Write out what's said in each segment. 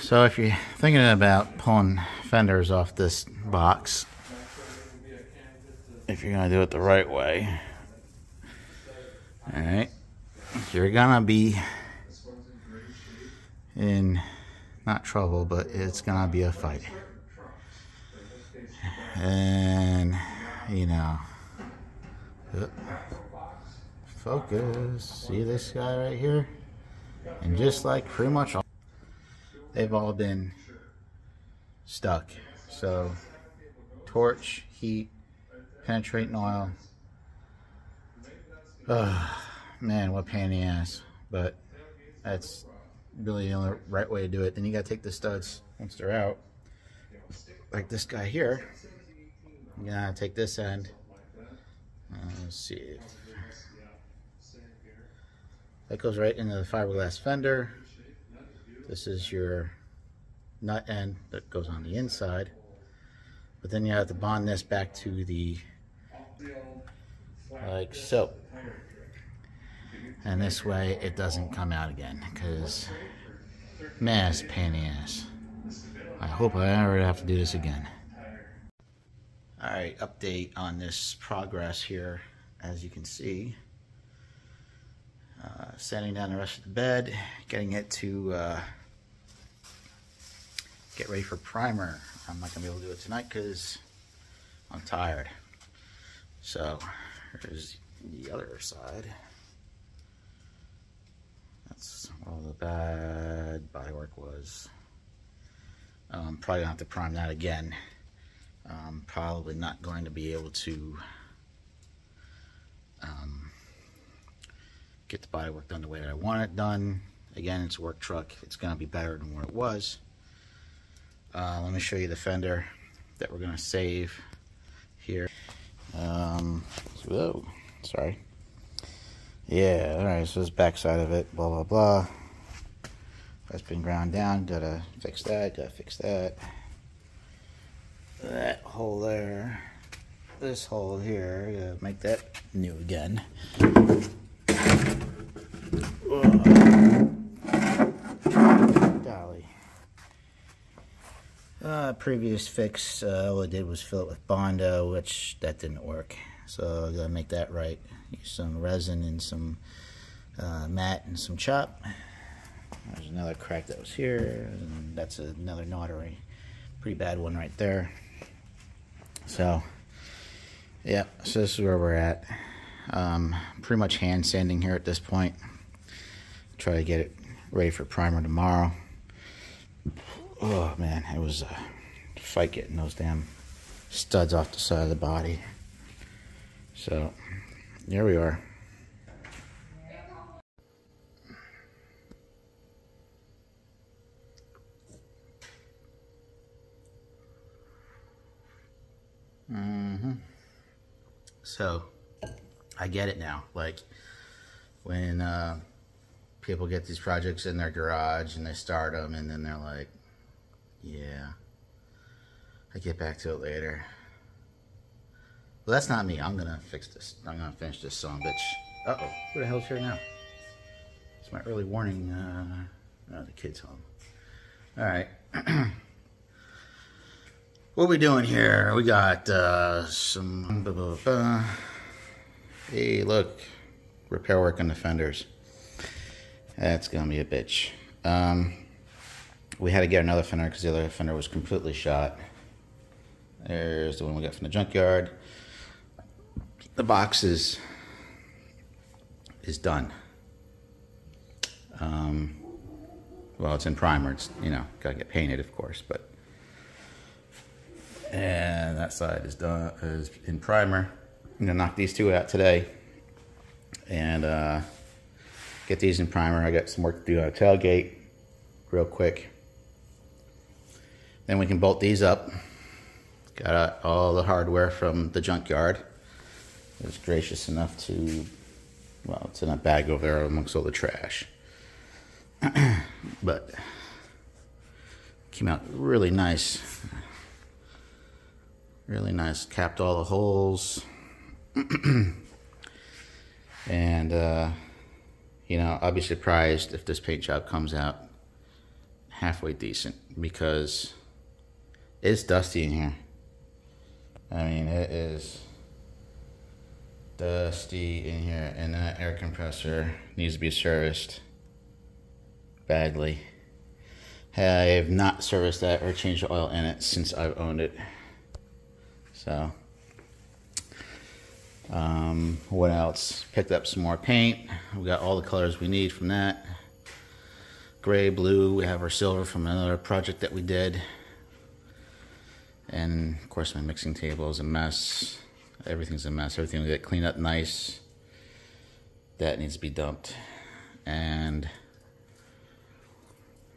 So if you're thinking about pulling fenders off this box, if you're going to do it the right way, alright, you're going to be in, not trouble, but it's going to be a fight. And, you know, focus, see this guy right here? And just like pretty much all, they've all been stuck. So torch, heat, penetrating oil. Man, what pain in the ass. But that's really the only right way to do it. Then you gotta take the studs once they're out, like this guy here. You gotta take this end. Let's see if that goes right into the fiberglass fender. This is your nut end that goes on the inside, but then you have to bond this back to the, like so, and this way it doesn't come out again, because man, it's a pain in the ass. I hope I never have to do this again. Alright, update on this progress here. As you can see, sanding down the rest of the bed, getting it to get ready for primer. I'm not going to be able to do it tonight because I'm tired. So here's the other side. That's all the bad bodywork was. Probably going to have to prime that again. Probably not going to be able to get the bodywork done the way that I want it done. Again, it's a work truck. It's going to be better than what it was. Let me show you the fender that we're going to save here. Whoa, sorry. Yeah, alright, so this back side of it, blah, blah, blah. That's been ground down. Gotta fix that, gotta fix that. That hole there. This hole here, gotta make that new again. Golly. Previous fix, all I did was fill it with Bondo, which that didn't work. So I gotta make that right. Use some resin and some mat and some chop. There's another crack that was here, and that's another knottery. Pretty bad one right there. So, yeah, so this is where we're at. Pretty much hand sanding here at this point. Try to get it ready for primer tomorrow. Oh man, it was a fight getting those damn studs off the side of the body. So, here we are. So, I get it now. Like, when people get these projects in their garage and they start them and then they're like, yeah, I'll get back to it later. Well, that's not me. I'm gonna fix this. I'm gonna finish this son of a bitch. Uh-oh, who the hell's here now? It's my early warning. The kid's home. All right. What we doing here? We got some... Hey, look. Repair work on the fenders. That's gonna be a bitch. We had to get another fender because the other fender was completely shot. There's the one we got from the junkyard. The box is done. Well, it's in primer. It's, you know, gotta get painted, of course, but... And that side is done, is in primer. I'm gonna knock these two out today and get these in primer. I got some work to do on a tailgate real quick. Then we can bolt these up. Got all the hardware from the junkyard. It was gracious enough to, well, it's in a bag over there amongst all the trash. But came out really nice. Really nice. Capped all the holes. And, you know, I'll be surprised if this paint job comes out halfway decent because it's dusty in here. I mean, it is dusty in here, and that air compressor needs to be serviced badly. I have not serviced that or changed the oil in it since I've owned it. So, what else? Picked up some more paint. We got all the colors we need from that. Gray, blue, we have our silver from another project that we did. And of course my mixing table is a mess. Everything's a mess. Everything will get cleaned up nice. That needs to be dumped. And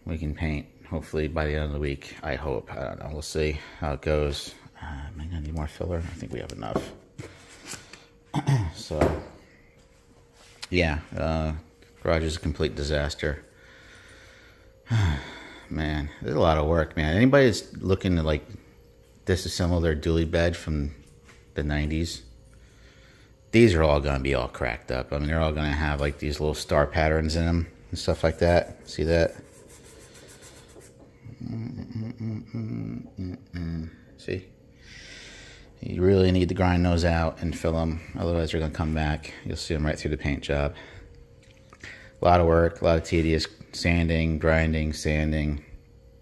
we can paint hopefully by the end of the week. I hope. I don't know. We'll see how it goes. Am I gonna need more filler? I think we have enough. So yeah, garage is a complete disaster. Man, there's a lot of work, man. Anybody that's looking to like disassemble their dually bed from the 90s, these are all going to be all cracked up. I mean, they're all going to have like these little star patterns in them and stuff like that. See that? See? You really need to grind those out and fill them, otherwise they're going to come back. You'll see them right through the paint job. A lot of work, a lot of tedious sanding, grinding, sanding,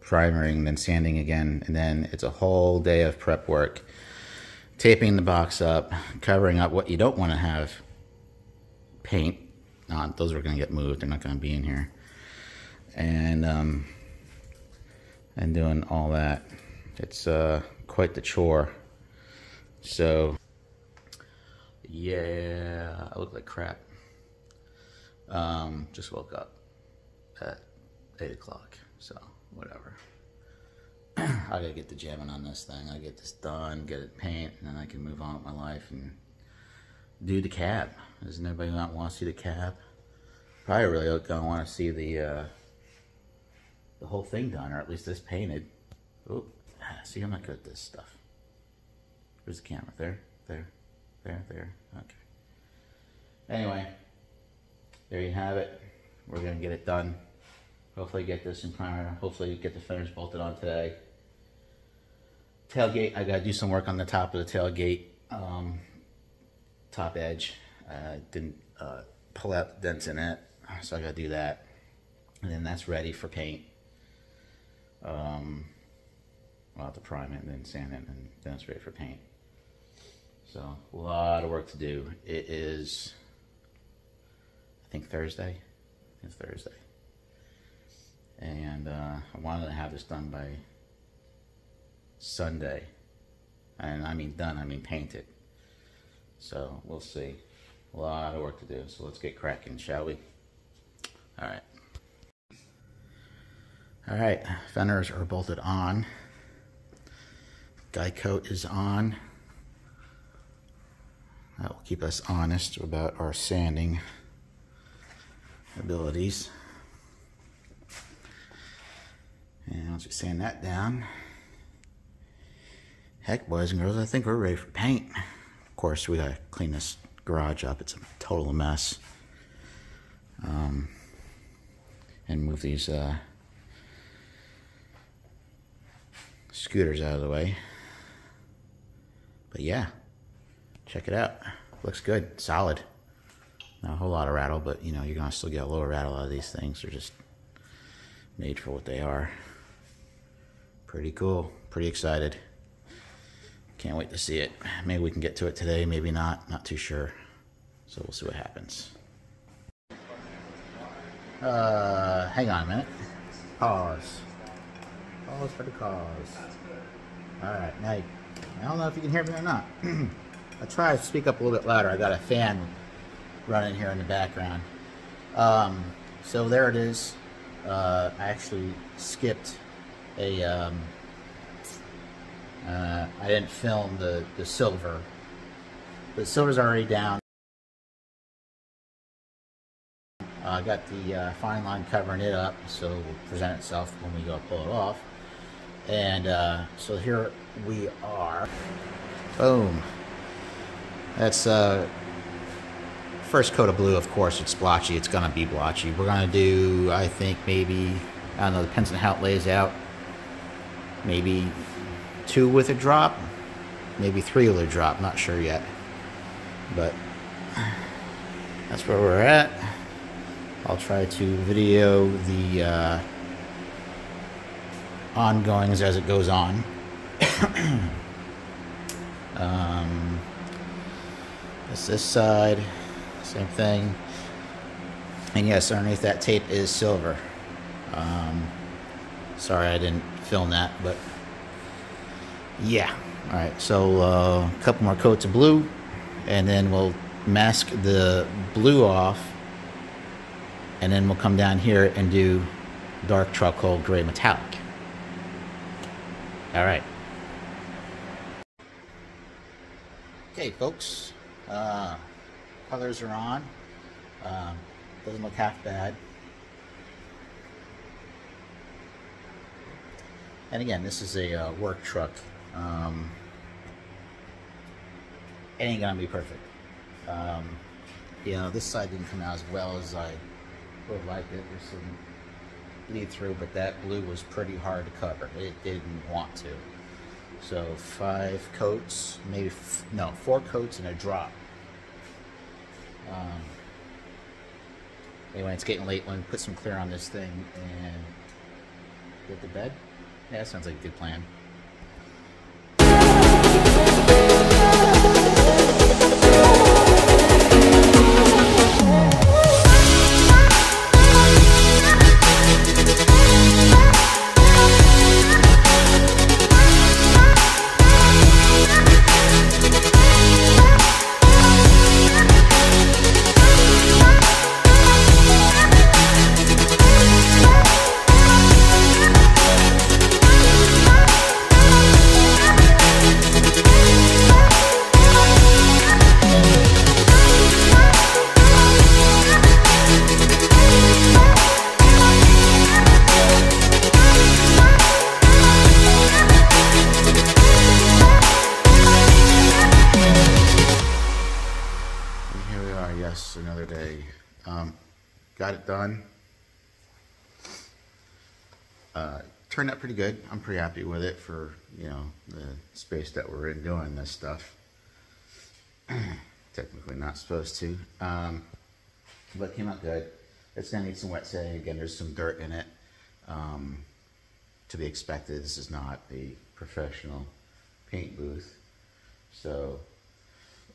primering, then sanding again, and then it's a whole day of prep work. Taping the box up, covering up what you don't want to have paint on. Those are going to get moved, they're not going to be in here. And doing all that. It's quite the chore. So, yeah, I look like crap. Just woke up at 8 o'clock, so whatever. I gotta get the jamming on this thing. I get this done, get it paint, and then I can move on with my life and do the cab. Doesn't everybody want to see the cab? Probably really gonna want to see the whole thing done, or at least this painted. Oh, see, I'm not good at this stuff. Where's the camera? There. Okay. Anyway, there you have it. We're gonna get it done. Hopefully get this in primer. Hopefully get the fenders bolted on today. Tailgate, I gotta do some work on the top of the tailgate. Top edge. Didn't pull out the dents in it, so I gotta do that. And then that's ready for paint. I'll have to prime it and then sand it, and then it's ready for paint. So, a lot of work to do. It is, I think, Thursday. It's Thursday. And I wanted to have this done by Sunday. And I mean done, I mean painted. So, we'll see. A lot of work to do. So, let's get cracking, shall we? Alright. Alright, fenders are bolted on. Guy coat is on. That will keep us honest about our sanding abilities. And once we sand that down, heck, boys and girls, I think we're ready for paint. Of course, we gotta clean this garage up. It's a total mess. And move these scooters out of the way. But yeah, check it out. Looks good, solid. Not a whole lot of rattle, but you know, you're gonna still get a little rattle out of these things. They're just made for what they are. Pretty cool, pretty excited. Can't wait to see it. Maybe we can get to it today, maybe not too sure. So we'll see what happens. Hang on a minute. Pause. Pause for the cause. Alright, now I don't know if you can hear me or not. I'll try to speak up a little bit louder. I got a fan running here in the background. So there it is. I actually skipped a I didn't film the silver. The silver's already down. I got the fine line covering it up, so it will present itself when we go pull it off. And so here we are. Boom. That's first coat of blue. Of course, it's blotchy. It's gonna be blotchy. We're gonna do, I think, maybe I don't know, depends on how it lays out. Maybe 2 with a drop, maybe 3 with a drop, not sure yet. But that's where we're at. I'll try to video the ongoings as it goes on. This side, same thing. And yes, underneath that tape is silver. Sorry I didn't film that, but yeah. Alright, so a couple more coats of blue, and then we'll mask the blue off, and then we'll come down here and do dark charcoal gray metallic. Alright. Okay, folks. Colors are on. Doesn't look half bad. And again, this is a work truck. It ain't gonna be perfect. You know, this side didn't come out as well as I would like it. There's some bleed through, but that blue was pretty hard to cover. It didn't want to. So 5 coats, maybe, no, 4 coats and a drop. Anyway, it's getting late. Let me put some clear on this thing and get to bed. Yeah, that sounds like a good plan. Another day. Got it done. Turned out pretty good. I'm pretty happy with it for, you know, the space that we're in doing this stuff. Technically not supposed to. But it came out good. It's gonna need some wet sanding. Again, there's some dirt in it. To be expected. This is not a professional paint booth. So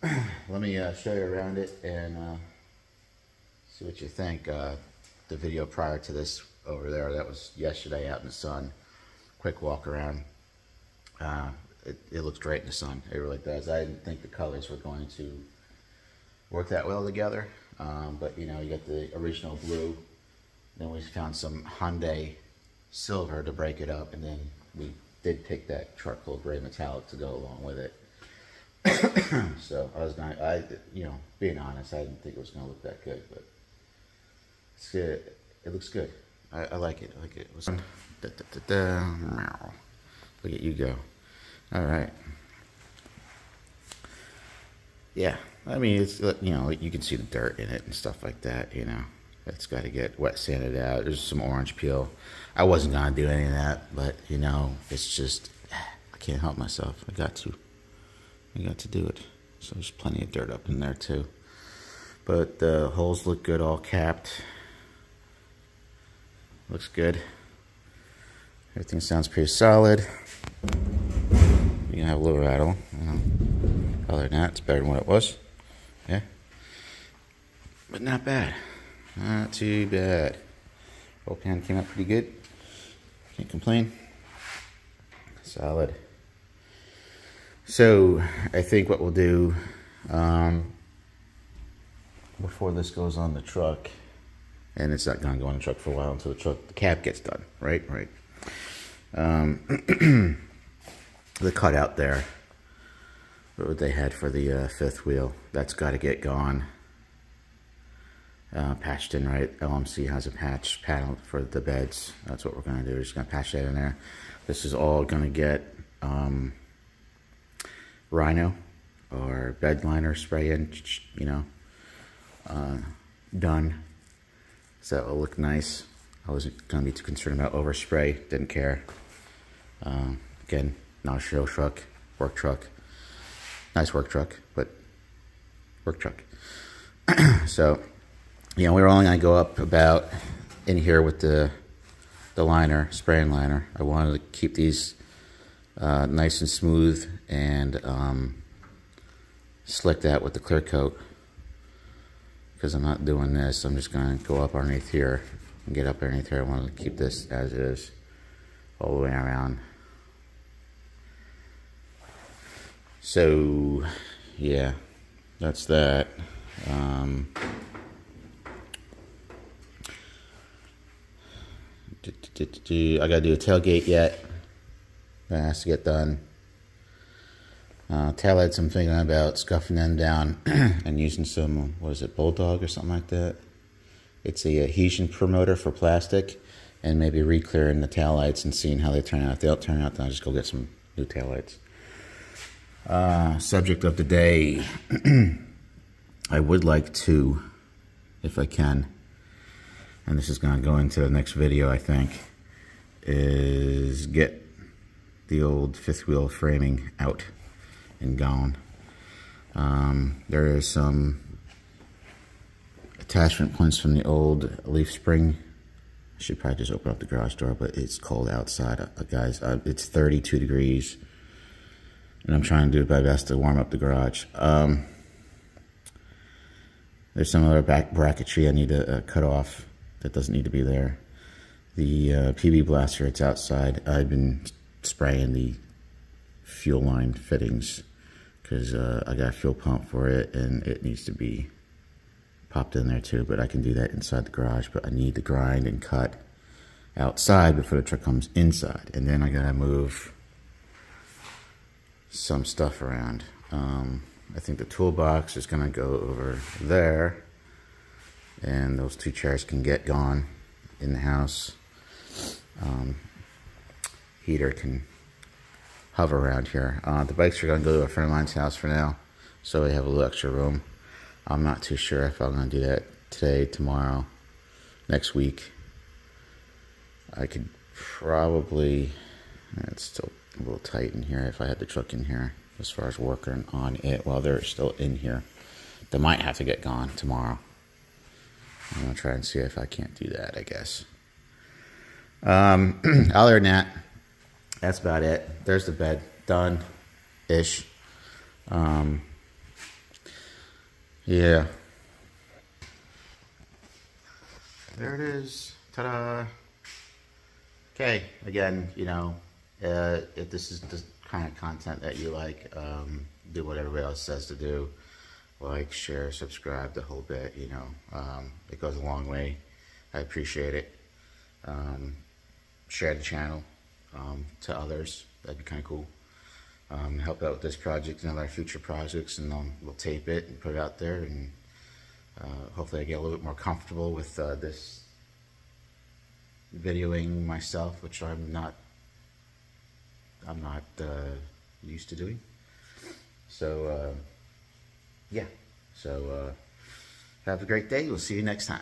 let me show you around it and see what you think. The video prior to this over there, that was yesterday out in the sun. Quick walk around. It looks great in the sun. It really does. I didn't think the colors were going to work that well together. But you know, you got the original blue. Then we found some Hyundai silver to break it up. And then we did pick that charcoal gray metallic to go along with it. So you know, being honest, I didn't think it was gonna look that good, but it's good. It looks good. I like it. I like it. Look at you go. All right. Yeah, I mean, it's, you know, you can see the dirt in it and stuff like that. You know, it's got to get wet sanded out. There's some orange peel. I wasn't gonna do any of that, but you know, it's just I can't help myself. I got to do it. So there's plenty of dirt up in there too. But the holes look good, all capped. Looks good. Everything sounds pretty solid. You can have a little rattle. Other than that, it's better than what it was. Yeah. But not bad. Not too bad. Roll pan came out pretty good. Can't complain. Solid. So I think what we'll do before this goes on the truck, and it's not going to go on the truck for a while until the cab gets done, right? Right. The cutout there, what they had for the fifth wheel, that's got to get gone. Patched in, right? LMC has a patch panel for the beds. That's what we're going to do. We're just going to patch that in there. This is all going to get Rhino or bed liner spray in, you know, done. So it will look nice. I wasn't going to be too concerned about overspray. Didn't care. Again, not a show truck, work truck. Nice work truck, but work truck. So, you know, we were only going to go up about in here with the liner, spraying liner. I wanted to keep these nice and smooth and slick that with the clear coat. Because I'm not doing this, I'm just going to go up underneath here and get up underneath here. I want to keep this as is all the way around. So, yeah, that's that. I gotta do a tailgate yet. That has to get done. Taillights, I'm thinking about scuffing them down and using some, what is it, Bulldog or something like that. It's a adhesion promoter for plastic, and maybe re-clearing the taillights and seeing how they turn out. If they don't turn out, then I'll just go get some new taillights. Subject of the day. I would like to, if I can, and this is going to go into the next video, I think, is get the old fifth wheel framing out and gone. There is some attachment points from the old leaf spring. I should probably just open up the garage door, but it's cold outside, guys. It's 32 degrees, and I'm trying to do my best to warm up the garage. There's some other back bracketry I need to cut off that doesn't need to be there. The PB blaster, it's outside. I've been spraying the fuel line fittings because I got a fuel pump for it, and it needs to be popped in there too, but I can do that inside the garage. But I need to grind and cut outside before the truck comes inside, and then I gotta move some stuff around. I think the toolbox is gonna go over there, and those two chairs can get gone in the house. Heater can hover around here. The bikes are gonna go to a friend of mine's house for now, so we have a little extra room. I'm not too sure if I'm gonna do that today, tomorrow, next week. I could probably, it's still a little tight in here if I had the truck in here as far as working on it while they're still in here. They might have to get gone tomorrow. I'm gonna try and see if I can't do that, I guess. Other than that, that's about it. There's the bed, done-ish. Yeah. There it is. Ta-da. Okay, again, you know, if this is the kind of content that you like, do what everybody else says to do. Like, share, subscribe, the whole bit, you know. It goes a long way. I appreciate it. Share the channel to others. That'd be kind of cool. Help out with this project and other future projects, and we'll tape it and put it out there, and hopefully I get a little bit more comfortable with this videoing myself, which I'm not used to doing. So yeah, so have a great day. We'll see you next time.